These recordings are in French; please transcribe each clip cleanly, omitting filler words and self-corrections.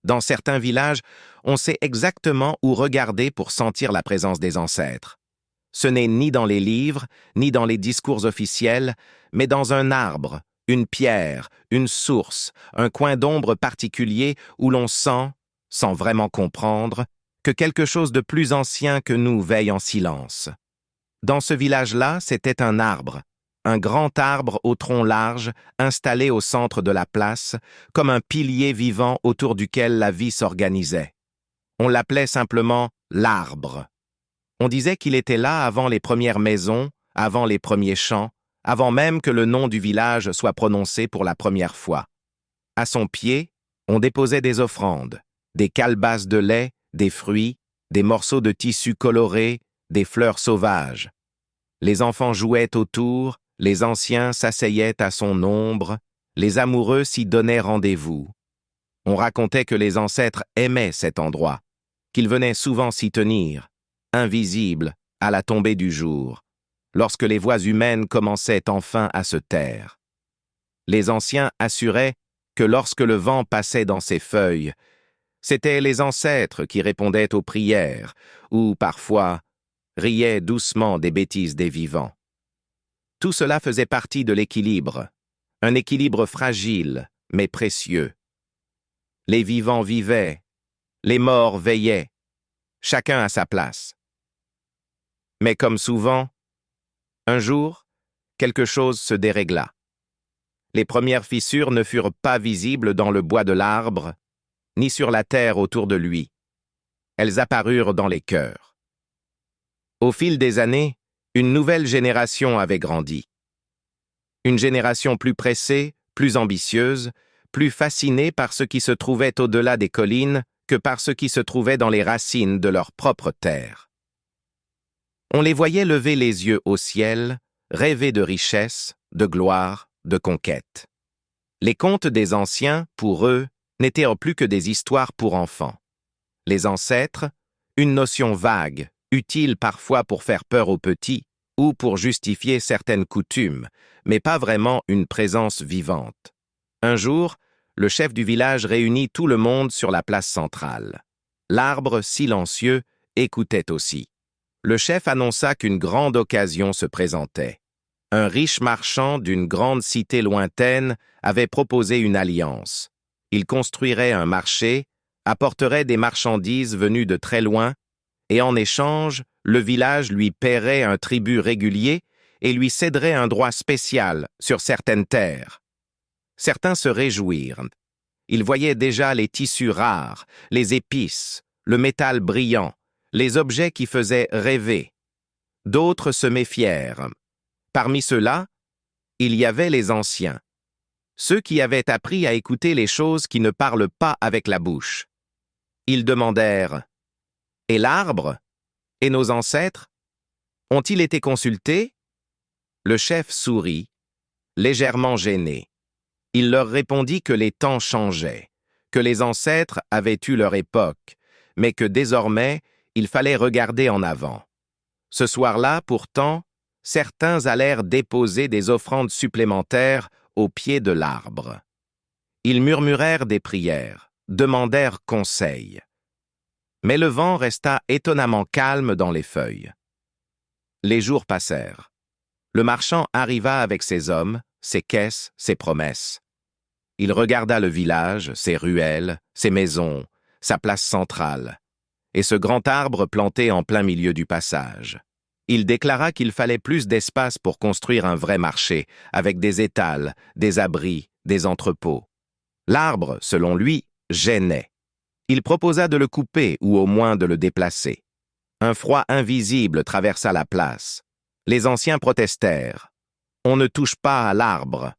Dans certains villages, on sait exactement où regarder pour sentir la présence des ancêtres. Ce n'est ni dans les livres, ni dans les discours officiels, mais dans un arbre, une pierre, une source, un coin d'ombre particulier où l'on sent, sans vraiment comprendre, que quelque chose de plus ancien que nous veille en silence. Dans ce village-là, c'était un grand arbre au tronc large, installé au centre de la place, comme un pilier vivant autour duquel la vie s'organisait. On l'appelait simplement l'arbre. On disait qu'il était là avant les premières maisons, avant les premiers champs, avant même que le nom du village soit prononcé pour la première fois. À son pied, on déposait des offrandes, des calebasses de lait, des fruits, des morceaux de tissu colorés, des fleurs sauvages. Les enfants jouaient autour, les anciens s'asseyaient à son ombre, les amoureux s'y donnaient rendez-vous. On racontait que les ancêtres aimaient cet endroit, qu'ils venaient souvent s'y tenir, invisibles à la tombée du jour, lorsque les voix humaines commençaient enfin à se taire. Les anciens assuraient que lorsque le vent passait dans ses feuilles, c'étaient les ancêtres qui répondaient aux prières, ou parfois riaient doucement des bêtises des vivants. Tout cela faisait partie de l'équilibre, un équilibre fragile mais précieux. Les vivants vivaient, les morts veillaient, chacun à sa place. Mais comme souvent, un jour, quelque chose se dérégla. Les premières fissures ne furent pas visibles dans le bois de l'arbre, ni sur la terre autour de lui. Elles apparurent dans les cœurs. Au fil des années, une nouvelle génération avait grandi. Une génération plus pressée, plus ambitieuse, plus fascinée par ce qui se trouvait au-delà des collines que par ce qui se trouvait dans les racines de leur propre terre. On les voyait lever les yeux au ciel, rêver de richesse, de gloire, de conquête. Les contes des anciens, pour eux, n'étaient plus que des histoires pour enfants. Les ancêtres, une notion vague, utile parfois pour faire peur aux petits ou pour justifier certaines coutumes, mais pas vraiment une présence vivante. Un jour, le chef du village réunit tout le monde sur la place centrale. L'arbre, silencieux, écoutait aussi. Le chef annonça qu'une grande occasion se présentait. Un riche marchand d'une grande cité lointaine avait proposé une alliance. Il construirait un marché, apporterait des marchandises venues de très loin, et en échange, le village lui paierait un tribut régulier et lui céderait un droit spécial sur certaines terres. Certains se réjouirent. Ils voyaient déjà les tissus rares, les épices, le métal brillant, les objets qui faisaient rêver. D'autres se méfièrent. Parmi ceux-là, il y avait les anciens, ceux qui avaient appris à écouter les choses qui ne parlent pas avec la bouche. Ils demandèrent « Et l'arbre? Et nos ancêtres? Ont-ils été consultés ?» Le chef sourit, légèrement gêné. Il leur répondit que les temps changeaient, que les ancêtres avaient eu leur époque, mais que désormais, il fallait regarder en avant. Ce soir-là, pourtant, certains allèrent déposer des offrandes supplémentaires au pied de l'arbre. Ils murmurèrent des prières, demandèrent conseil. Mais le vent resta étonnamment calme dans les feuilles. Les jours passèrent. Le marchand arriva avec ses hommes, ses caisses, ses promesses. Il regarda le village, ses ruelles, ses maisons, sa place centrale, et ce grand arbre planté en plein milieu du passage. Il déclara qu'il fallait plus d'espace pour construire un vrai marché, avec des étals, des abris, des entrepôts. L'arbre, selon lui, gênait. Il proposa de le couper ou au moins de le déplacer. Un froid invisible traversa la place. Les anciens protestèrent. On ne touche pas à l'arbre.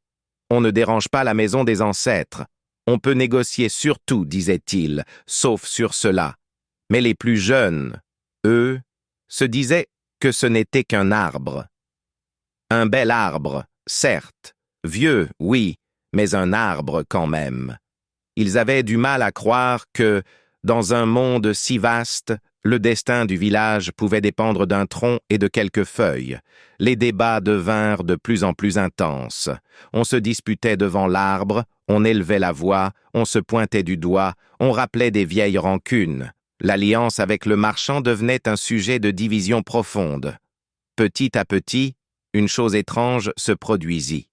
On ne dérange pas la maison des ancêtres. On peut négocier sur tout, disait-il, sauf sur cela. Mais les plus jeunes, eux, se disaient que ce n'était qu'un arbre. Un bel arbre, certes, vieux, oui, mais un arbre quand même. Ils avaient du mal à croire que, dans un monde si vaste, Le destin du village pouvait dépendre d'un tronc et de quelques feuilles. Les débats devinrent de plus en plus intenses. On se disputait devant l'arbre, on élevait la voix, on se pointait du doigt, on rappelait des vieilles rancunes. L'alliance avec le marchand devenait un sujet de division profonde. Petit à petit, une chose étrange se produisit.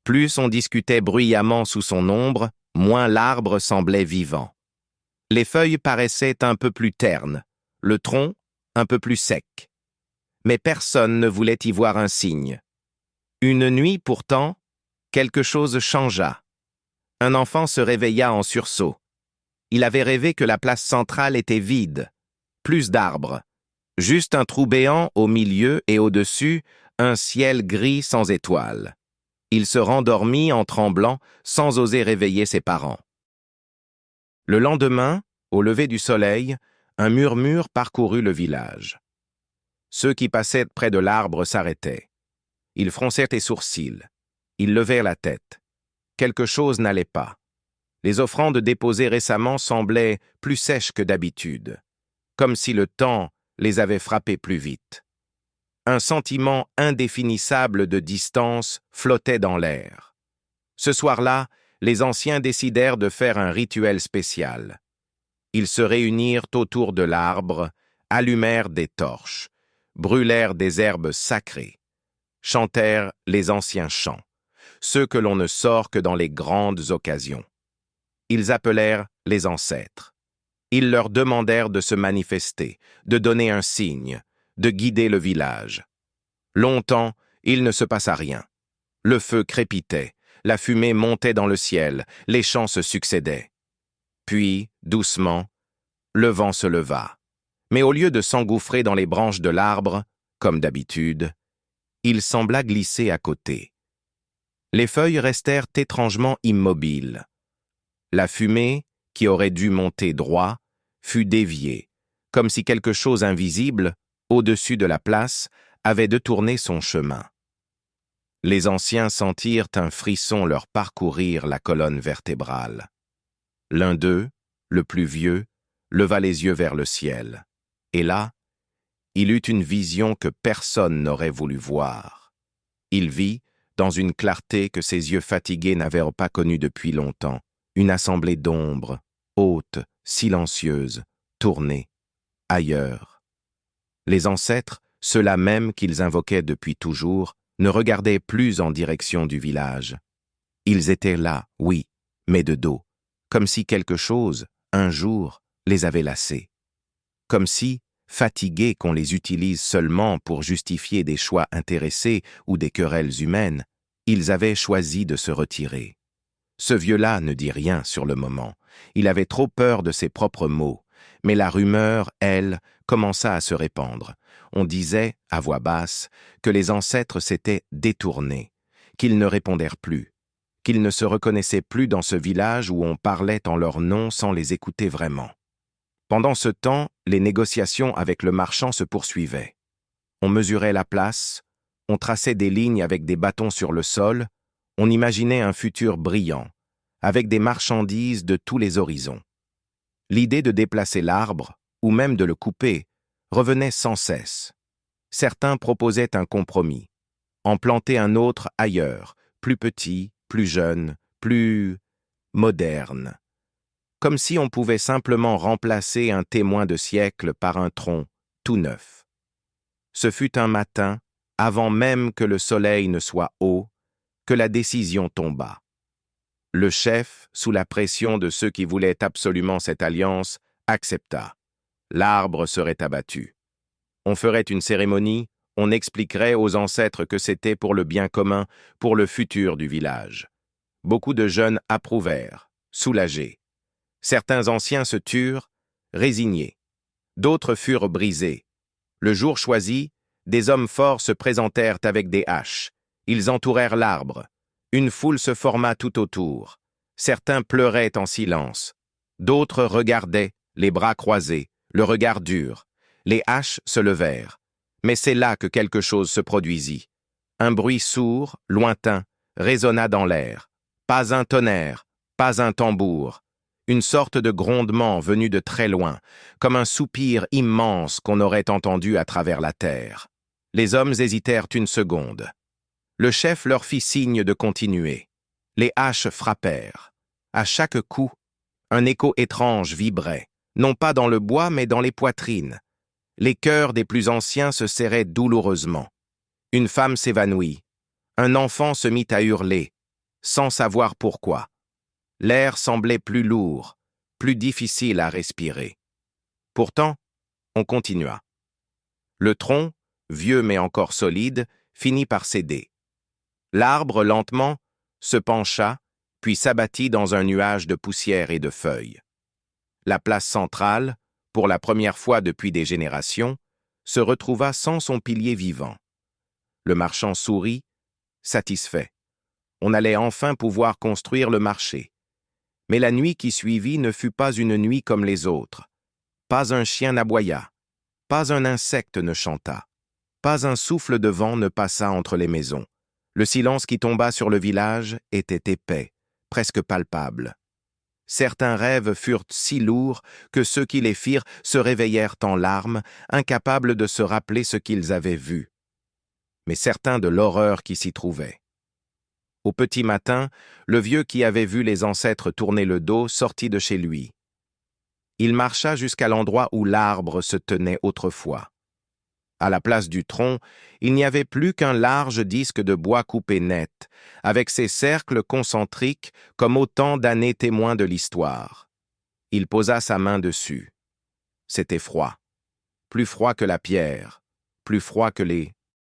Plus on discutait bruyamment sous son ombre, moins l'arbre semblait vivant. Les feuilles paraissaient un peu plus ternes, le tronc un peu plus sec. Mais personne ne voulait y voir un signe. Une nuit, pourtant, quelque chose changea. Un enfant se réveilla en sursaut. Il avait rêvé que la place centrale était vide, plus d'arbres, juste un trou béant au milieu et au-dessus, un ciel gris sans étoiles. Il se rendormit en tremblant, sans oser réveiller ses parents. Le lendemain, au lever du soleil, un murmure parcourut le village. Ceux qui passaient près de l'arbre s'arrêtaient. Ils froncèrent les sourcils. Ils levèrent la tête. Quelque chose n'allait pas. Les offrandes déposées récemment semblaient plus sèches que d'habitude, comme si le temps les avait frappées plus vite. Un sentiment indéfinissable de distance flottait dans l'air. Ce soir-là, les anciens décidèrent de faire un rituel spécial. Ils se réunirent autour de l'arbre, allumèrent des torches, brûlèrent des herbes sacrées, chantèrent les anciens chants, ceux que l'on ne sort que dans les grandes occasions. Ils appelèrent les ancêtres. Ils leur demandèrent de se manifester, de donner un signe, de guider le village. Longtemps, il ne se passa rien. Le feu crépitait, la fumée montait dans le ciel, les chants se succédaient. Puis, doucement, le vent se leva. Mais au lieu de s'engouffrer dans les branches de l'arbre, comme d'habitude, il sembla glisser à côté. Les feuilles restèrent étrangement immobiles. La fumée, qui aurait dû monter droit, fut déviée, comme si quelque chose invisible, au-dessus de la place, avait détourné son chemin. Les anciens sentirent un frisson leur parcourir la colonne vertébrale. L'un d'eux, le plus vieux, leva les yeux vers le ciel. Et là, il eut une vision que personne n'aurait voulu voir. Il vit, dans une clarté que ses yeux fatigués n'avaient pas connue depuis longtemps, une assemblée d'ombres, haute, silencieuse, tournée, ailleurs. Les ancêtres, ceux-là même qu'ils invoquaient depuis toujours, ne regardaient plus en direction du village. Ils étaient là, oui, mais de dos, comme si quelque chose, un jour, les avait lassés. Comme si, fatigués qu'on les utilise seulement pour justifier des choix intéressés ou des querelles humaines, ils avaient choisi de se retirer. Ce vieux-là ne dit rien sur le moment. Il avait trop peur de ses propres mots. Mais la rumeur, elle, commença à se répandre. On disait, à voix basse, que les ancêtres s'étaient détournés, qu'ils ne répondèrent plus, qu'ils ne se reconnaissaient plus dans ce village où on parlait en leur nom sans les écouter vraiment. Pendant ce temps, les négociations avec le marchand se poursuivaient. On mesurait la place, on traçait des lignes avec des bâtons sur le sol, on imaginait un futur brillant, avec des marchandises de tous les horizons. L'idée de déplacer l'arbre, ou même de le couper, revenait sans cesse. Certains proposaient un compromis, en planter un autre ailleurs, plus petit, plus jeune, plus moderne. Comme si on pouvait simplement remplacer un témoin de siècle par un tronc tout neuf. Ce fut un matin, avant même que le soleil ne soit haut, que la décision tomba. Le chef, sous la pression de ceux qui voulaient absolument cette alliance, accepta. L'arbre serait abattu. On ferait une cérémonie, on expliquerait aux ancêtres que c'était pour le bien commun, pour le futur du village. Beaucoup de jeunes approuvèrent, soulagés. Certains anciens se turent, résignés. D'autres furent brisés. Le jour choisi, des hommes forts se présentèrent avec des haches. Ils entourèrent l'arbre. Une foule se forma tout autour. Certains pleuraient en silence. D'autres regardaient, les bras croisés, le regard dur. Les haches se levèrent. Mais c'est là que quelque chose se produisit. Un bruit sourd, lointain, résonna dans l'air. Pas un tonnerre, pas un tambour. une sorte de grondement venu de très loin, comme un soupir immense qu'on aurait entendu à travers la terre. Les hommes hésitèrent une seconde. Le chef leur fit signe de continuer. Les haches frappèrent. À chaque coup, un écho étrange vibrait, non pas dans le bois mais dans les poitrines. Les cœurs des plus anciens se serraient douloureusement. Une femme s'évanouit. Un enfant se mit à hurler, sans savoir pourquoi. L'air semblait plus lourd, plus difficile à respirer. Pourtant, on continua. Le tronc, vieux mais encore solide, finit par céder. L'arbre, lentement, se pencha, puis s'abattit dans un nuage de poussière et de feuilles. La place centrale, pour la première fois depuis des générations, se retrouva sans son pilier vivant. Le marchand sourit, satisfait. On allait enfin pouvoir construire le marché. Mais la nuit qui suivit ne fut pas une nuit comme les autres. Pas un chien n'aboya, pas un insecte ne chanta, pas un souffle de vent ne passa entre les maisons. Le silence qui tomba sur le village était épais, presque palpable. Certains rêves furent si lourds que ceux qui les firent se réveillèrent en larmes, incapables de se rappeler ce qu'ils avaient vu. Mais certains de l'horreur qui s'y trouvait. Au petit matin, le vieux qui avait vu les ancêtres tourner le dos sortit de chez lui. Il marcha jusqu'à l'endroit où l'arbre se tenait autrefois. À la place du tronc, il n'y avait plus qu'un large disque de bois coupé net, avec ses cercles concentriques comme autant d'années témoins de l'histoire. Il posa sa main dessus. C'était froid. Plus froid que la pierre, plus froid que les